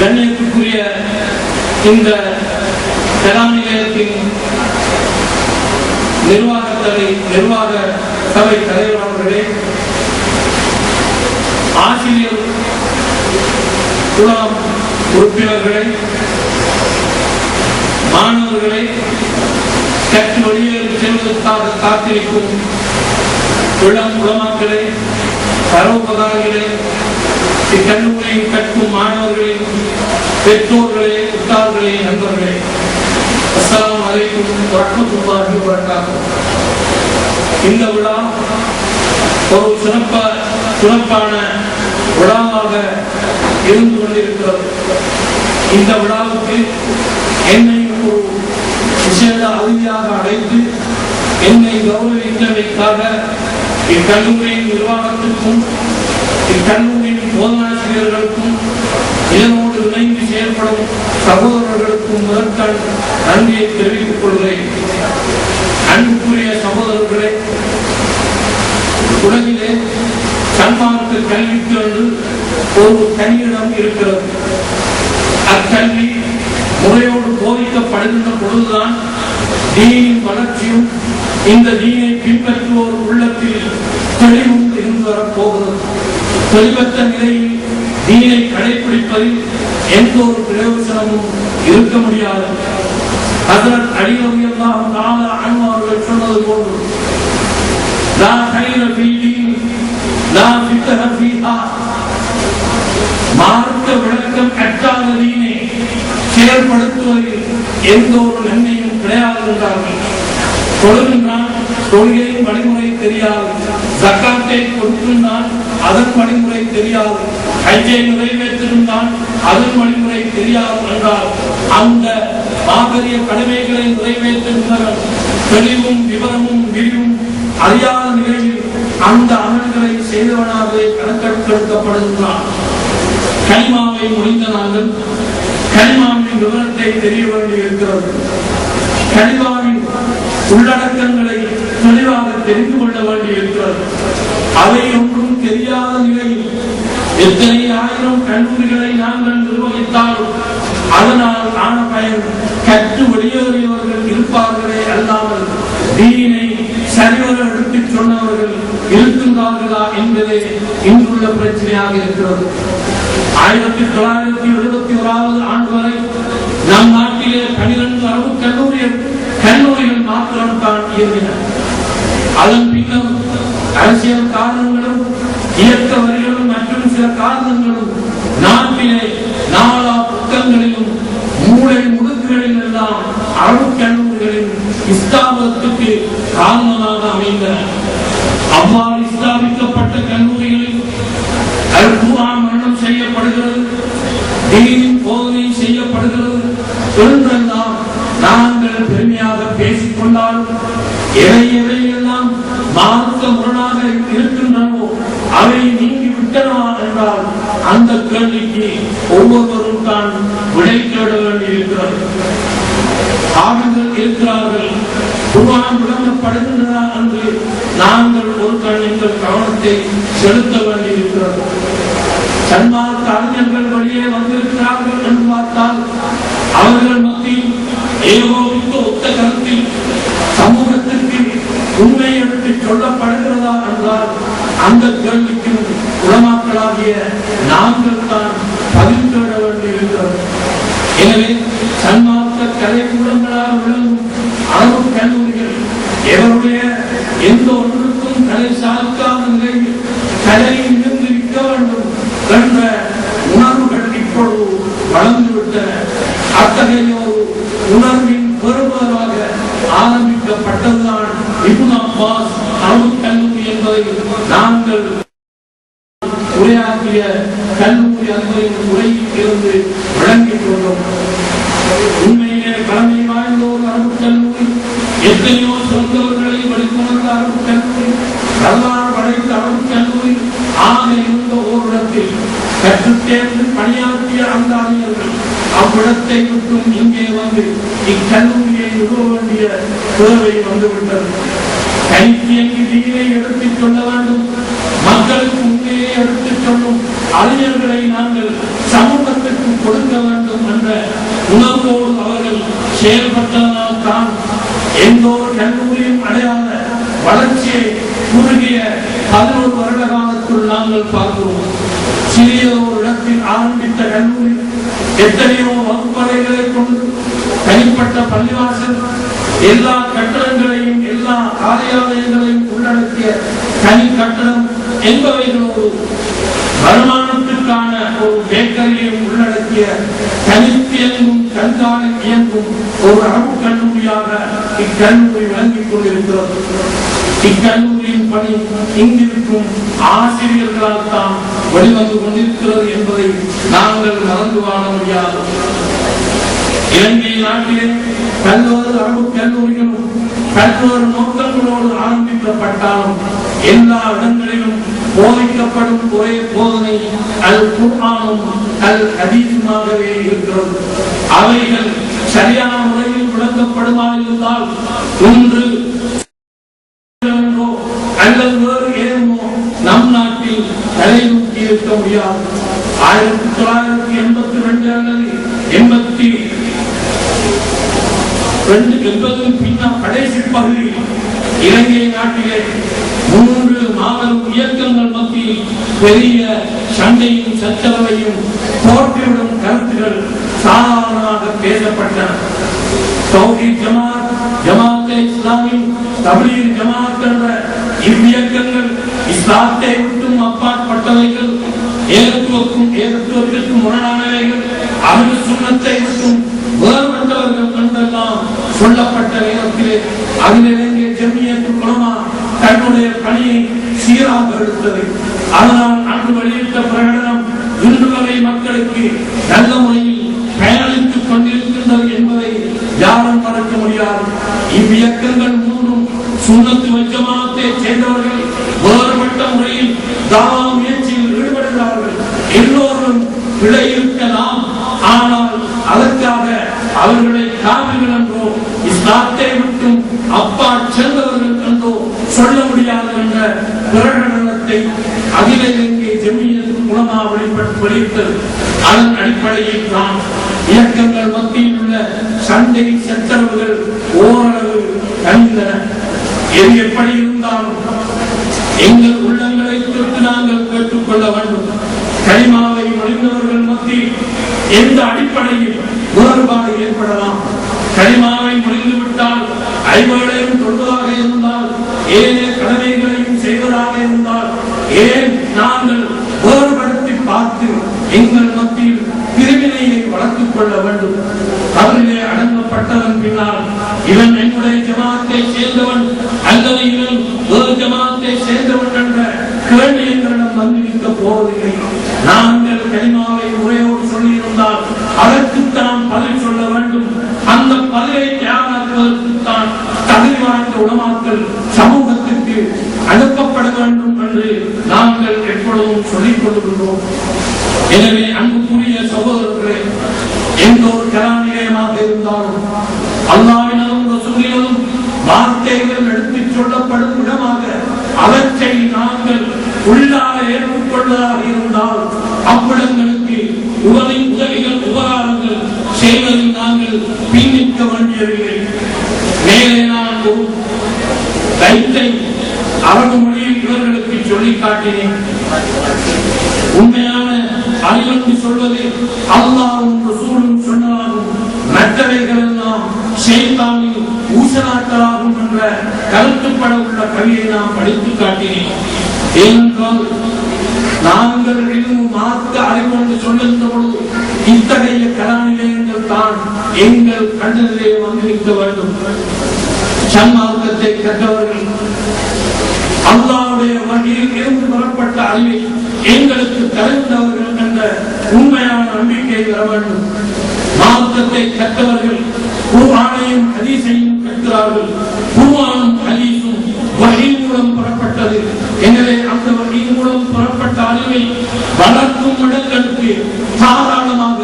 கண்ணியத்துக்குரிய இந்த நிலையத்தின் நிர்வாக சபை தலைவர் அவர்களே, ஆசிரியர் குழாம் உறுப்பினர்களே, மாணவர்களை கற்று வெளியேறி செல்வதற்காக காத்திருக்கும் இளம் உலமாக்களே, பரோபகாரிகளே, இக்கல்லூரியில் கற்கும் மாணவர்களின் பெற்றோர்களே, உத்தார்களே, நண்பர்களே, அஸ்ஸலாமு அலைக்கும் வரஹ்மத்துல்லாஹி வபரகாத்துஹு. இந்த விழா ஒரு சிறப்பான விழாவாக இருந்து கொண்டிருக்கிறது. இந்த விழாவுக்கு என்னை ஒரு விசேட அதிதியாக அழைத்து என்னை கௌரவித்தமைக்காக இக்கல்லூரியின் நிர்வாகத்திற்கும் இக்கல்லூரியின் போதனாசிரியர்களுக்கும் இதனோடு இணைந்து செயல்படும் சகோதரர்களுக்கும் முதற்கண் நன்றியை தெரிவித்துக் கொள்கிறேன். அன்புக்குரிய சகோதரர்களே, உலகிலே சன்மார்க்க கல்விக்கு என்று ஒரு தனியிடம் இருக்கிறது. அக்கல்வி முறையோடு போதிக்கப்படுகின்ற பொழுதுதான் தீனின் வளர்ச்சியும் இந்த தீனை பின்பற்றுவோர் உள்ளத்தில் தெளிவும் இருந்து வரப்போகிறது. தெளிவற்ற நிலையில் தீனை கடைபிடிப்பதில் எந்த ஒரு பிரயோஜனமும் இருக்க முடியாது. ஹஜ்ரத் அலி ரலியல்லாஹு தஆலா அன்ஹு அவர்கள் சொன்னது போன்று, லா கைர ஃபீ தீன் லா ஃபிக்ஹ ஃபீஹா, மார்க்க விளக்கம் கற்றாத தீனை செயல்படுத்துவதில் எந்த ஒரு நன்மையும் கிடையாது என்றார்கள். தொழுகின்றான், தொழுகையின் வழிமுறை தெரியாது. ஜக்காத்தை கொடுக்கின்றான், அதன் வழிமுறை தெரியாது. ஹஜ்ஜை நிறைவேற்றிருந்தான், அதன் வழிமுறை தெரியாது என்றால் அந்த மாபெரிய கடமைகளை நிறைவேற்றுகின்றனர் தெளிவும் விவரமும் விரிவும் அறியாத நிலையில் அந்த அமல்களை செய்தவனாகவே கணக்கெடுக்கப்படுகின்றான். கலிமாவை முடிந்த நாங்கள் கலிமாவின் விவரத்தை தெரிய வேண்டியிருக்கிறது. கலிமாவின் உள்ளடக்கங்களை தெளிவாக தெரிந்து கொள்ள வேண்டியிருக்கிறது. அவை ஒன்றும் தெரியாத நிலையில் எத்தனை ஆயிரம் கல்லூரிகளை நாங்கள் நிர்வகித்தாலும் அதனால் ஆன பயன் கற்று வெளியேறியவர்கள் இருப்பார்களே அல்லாமல் தீனை சரிவர எடுத்துச் சொன்னவர்கள் இருக்கின்றார்களா என்பதே இன்றுள்ள பிரச்சனையாக இருக்கிறது. 1971 ஆண்டு வரை நம் நாட்டிலே 12 அரபு கல்லூரிகள் மாத்திரம்தான் இயங்கின. அதன் பின்னர் அரசியல் காரணங்களும் இயக்க வரிகளும் மற்றும் சில காரணங்களும் நாட்டிலே நாலா புத்தகங்களிலும் மூளை முடுக்குகளில் எல்லாம் அரபு கல்லூரிகளின் இஸ்லாமத்துக்கு காரணமாக அமைந்தன. அவ்வாறு ஸ்தாபிக்கப்பட்ட கல்லூரிகளில் மரணம் செய்யப்படுகிறது, தீனின் போதனை செய்யப்படுகிறது என்றெல்லாம் நாங்கள் பெருமையாக பேசிக் கொண்டாலும் எவையெல்லாம் மார்க்க முரணாக இருக்கின்றனோ அவை நீங்கி விட்டனா என்றால் அந்த கேள்விக்கு ஒவ்வொருவரும் தான் விடை தேட வேண்டியிருக்கிறது. ஆண்கள் இருக்கிறார்கள், குர்ஆன் விளங்கப்படுகின்றன என்று நாங்கள் ஒரு கண் எங்கள் கவனத்தை செலுத்த வேண்டியிருக்கிறது. சன்மார்க்க அறிஞர்கள் வழியே வந்திருக்கிறார்கள் என்று பார்த்தால் அவர்கள் மத்தியில் ஏகோபித்த ஒத்த கருத்தில் சமூகத்திற்கு உண்மை எடுத்து சொல்லப்படுகிறதா என்றால் அந்த கேள்விக்கு உலமாக்களாகிய நாங்கள் தான் பதில் தேட வேண்டியிருக்கிறது. எனவே சன்மார்க்க கலைக்கூடங்களாக விளங்கும் அரபு கல்லூரிகள் எவருடைய எந்த ஒன்றுக்கும் கலை சார்க்காத நிலையில் கலையில் இருந்து இருக்க வேண்டும் என்ற உணர்வுகள் இப்பொழுது வளர்ந்துவிட்டன. அத்தகைய ஒரு உணர்வின் பெறுவதாக ஆரம்பிக்கப்பட்டதுதான் இப்னு அப்பாஸ் அரபு கல்லூரி என்பதை நாங்கள் உரையாற்றிய கல்லூரி என்பதின் உரையில் இருந்து விளங்கிக் கொண்டோம். உண்மையிலே பழமை வாய்ந்த ஒரு அரபு கல்லூரி, எத்தனையோ சொந்தவர்களை படித்துணர்ந்த அரபு கல்லூரி, வரலாறு படைத்த அரபு கல்லூரி ஆக இருந்த ஓரிடத்தில் கற்றுத் தேர்ந்து பணியாற்றிய அந்த அறிஞர்கள் அவ்விடத்தை விட்டும் இங்கே வந்து இக்கல்லூரியை நிறுவ வேண்டிய தேவை வந்துவிட்டது. கைத்தியங்கி தீனை எடுத்துச் சொல்ல வேண்டும், மக்களுக்கு உண்மையை எடுத்துச் சொல்லும் அறிஞர்களை நாங்கள் சமூகத்திற்கு கொடுக்க வேண்டும் என்ற உணர்வோடு அவர்கள் செயல்பட்டதனால் தான் எந்த ஒரு கல்லூரியும் அடையாத வளர்ச்சியை குறுகிய 11 வருட காலத்தில் நாங்கள் பார்க்கிறோம். சிறிய ஒரு இடத்தில் ஆரம்பித்த கல்லூரி எத்தனையோ வகுப்பறைகளை கொண்டு தனிப்பட்ட பள்ளிவாசல் எல்லா கட்டடங்களையும் எல்லா காரியாலயங்களையும் உள்ளடக்கிய தனி கட்டடம் என்பவைகளோடு வருமானத்திற்கான ஒரு பேக்கரியை உள்ளடக்கிய தனித்து இயங்கும் கண்காணி இயங்கும் ஒரு அரபு கல்லூரியாக இக்கல்லூரி விளங்கிக் கொண்டிருக்கிறது. இக்கல்லூரியின் பணி இங்கிருக்கும் ஆசிரியர்களால் தான் வெளிவந்து கொண்டிருக்கிறது என்பதை நாங்கள் மறந்து வாழ முடியாது. இலங்கை நாட்டிலே பல்வேறு அரபு கல்லூரிகளும் பல்வேறு நோக்கங்களோடு ஆரம்பிக்கப்பட்டாலும் எல்லா இடங்களிலும் போதிக்கப்படும் ஒரே போதனை அல் குர்ஆனும் அல் ஹதீஸுமாகவே இருக்கிறது. அவைகள் சரியான முறையில் விளக்கப்படுமாயிருந்தால் ஒன்று அல்லது வேறு ஏதுமோ நம் நாட்டில் தலைநூக்கி இருக்க முடியாது. 1982 அல்லது 82 பின்னர் கடைசி பகுதியில் இலங்கை நாட்டிலே 3 மாபெரும் இயக்கங்கள் மத்தியில் பெரிய சண்டையும் சச்சரவையும் போட்டியிடும் கருத்துகள் சாதாரணமாக பேசப்பட்டன. தௌஹீத் ஜமாத், ஜமாத் இஸ்லாமி, தப்லீக் ஜமாத் என்ற இவ்வியக்கங்கள் இஸ்லாத்தை விட்டும் அப்பாற்பட்டவைகள், ஏகத்துவத்திற்கு முரணானவைகள், அஹ்லு சுன்னத்தை விட்டும் வேறுபட்டவர்கள் என்றெல்லாம் சொல்லப்பட்ட நேரத்திலே அகில ஜமியத்துல் உலமா தன்னுடைய பணியை சீராக எடுத்தது. அதனால் அன்று வெளியிட்ட பிரகடனம் இன்று வரை மக்களுக்கு நல்ல முறையில் பயனளித்துக் கொண்டிருக்கின்றது என்பதை யாரும் மறக்க முடியாது. இவ்வியக்கங்கள் மூன்றும் சுன்னத்து வல் ஜமாத்தை சேர்ந்தவர்கள் வேறுபட்ட முறையில் தாவா முயற்சியில் ஈடுபடுகிறார்கள். எல்லோரும் பிழை இருக்கலாம், ஆனால் அதற்காக அவர்களை காவிர்கள் என்றோ இஸ்லாத்தை விட்டும் அப்பா சென்றவர்கள் என்றோ சொல்ல முடியாது என்ற பிரகடனத்தை அகில இலங்கை ஜமியத்துல் உலமா வெளியிட்டது. அதன் அடிப்படையில் தான் இயக்கங்கள் மத்தியில் உள்ள சண்டை சச்சரவுகள் ஓரளவு கழிந்தன. எது எப்படி இருந்தாலும் எங்கள் உள்ளங்களை தொட்டு நாங்கள் கேட்டுக்கொள்ள வேண்டும். கலிமாவை மொழிந்தவர்கள் மத்தியில் எந்த அடிப்படையில் வேறுபாடு ஏற்படலாம்? கலிமாவை மொழிந்துவிட்டால் ஐவேளையும் தொழுவதாக இருந்தால், ஏனைய கடமைகளையும் செய்வதாக இருந்தால், ஏன் நாங்கள் வேறுபடுத்தி பார்த்து எங்கள் மத்தியில் பிரிவினையை வளர்த்துக் கொள்ள வேண்டும்? அவர்களே அடங்கப்பட்டதன் பின்னால் இவன் என்னுடைய ஜமாத்தை சேர்ந்தவன் அல்லது இவன் வேறு ஜமாத்தை சேர்ந்தவன் என்ற கேள்வி எங்களிடம் வந்திருக்க போவதில்லை. நாங்கள் கலிமாவை முறையோடு சொல்லியிருந்தால் அதற்குத்தான் பதில் சொல்ல வேண்டும். அந்த பதிலை தியாகத்துவதற்குத்தான் தகுதி வாய்ந்த உலமாக்கள் சமூகத்திற்கு அனுப்பப்பட வேண்டும் என்று நாங்கள் எப்பொழுதும் சொல்லிக் கொண்டிருக்கிறோம். எனவே அன்புக்குரிய சகோதரர்களே, எந்த ஒரு கலாநிலையமாக இருந்தாலும் அல்லாஹ்வினதும் ரசூலினதும் வார்த்தைகள் எடுத்துச் சொல்லப்படும் இடமாக அவற்றை நாங்கள் உள்ளாக ஏற்றுக்கொள்வதாக இருந்தால் அவ்விடங்களுக்கு உதவிகள் உபகாரங்கள் செய்வதில் நாங்கள் பின்னிக்க வேண்டியதில்லை. மேலே நான் ஒரு தைத்தை அரபு மொழியில் இவர்களுக்கு சொல்லிக் காட்டினேன். உண்மையான அறிவென்று சொல்வது அல்லாஹ்வும் ரசூலும் சொன்னாலும் மற்றவைகள் எல்லாம் ஷைத்தானின் ஊசலாட்டலாகும் என்ற கருத்துப்பட உள்ள கவியை நாம் படித்து காட்டினேன். ஏனென்றால் நாங்கள் இன்னும் மார்க்க அறிவென்று சொல்லுகின்ற பொழுது இத்தகைய கலாநிலையங்கள் தான் எங்கள் கண்ணிலே வந்திருக்க வேண்டும். சன்மார்க்கத்தை கற்றவர்கள் அல்லாஹ்வுடைய வகையில் இருந்து பெறப்பட்ட அறிவை எங்களுக்கு தருகின்றவர்கள் என்ற உண்மையான நம்பிக்கை வர வேண்டும். மார்க்கத்தை கற்றவர்கள் குர்ஆனையும் ஹதீஸையும் கற்கிறார்கள். குர்ஆனும் ஹதீஸும் வஹி மூலம் பெறப்பட்டது. எனவே அந்த வஹி மூலம் பெறப்பட்ட அறிவை வளர்க்கும் இடங்களுக்கு தாராளமாக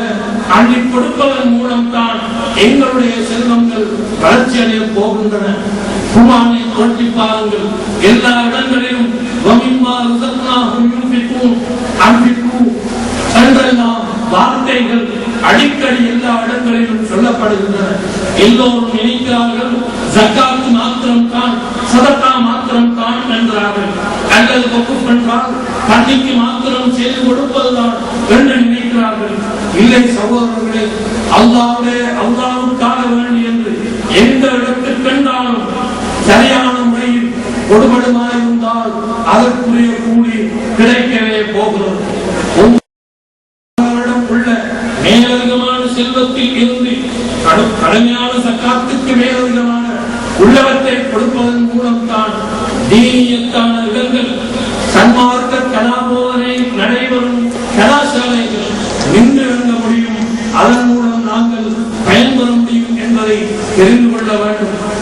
அள்ளி கொடுப்பதன் மூலம் தான் எங்களுடைய செல்வங்கள் வளர்ச்சி அடைய போகின்றன. குர்ஆனை தோற்றி பாருங்கள். எல்லா இடங்களிலும் வார்த்தைகள் அடிக்கடி எல்லா இடங்களிலும் சொல்லப்படுகின்றன. எல்லோரும் நினைக்கிறார்கள் ஜக்காத் மாத்திரம் தான், சதகா மாத்திரம் தான் என்கிறார்கள். அல்லது வக்ஃப் என்றால் பள்ளிக்கு மாத்திரம் செய்து கொடுப்பதுதான் என்று நினைக்கிறார்கள். இல்லை சகோதரர்களே, அல்லாஹ்வுக்காக வேண்டி என்று எந்த இடத்திற்கென்றாலும் சரியான முறையில் கொடுபடுமாயிருந்தால் அதற்குரிய கூலி கிடைக்கவே போகிறது. உள்ள மேலதிகமான செல்வத்தில் இருந்து கடுமையான சக்காத்துக்கு மேலதிகமான உள்ளவற்றை கொடுப்பதன் மூலம் தான் தீனியத்தான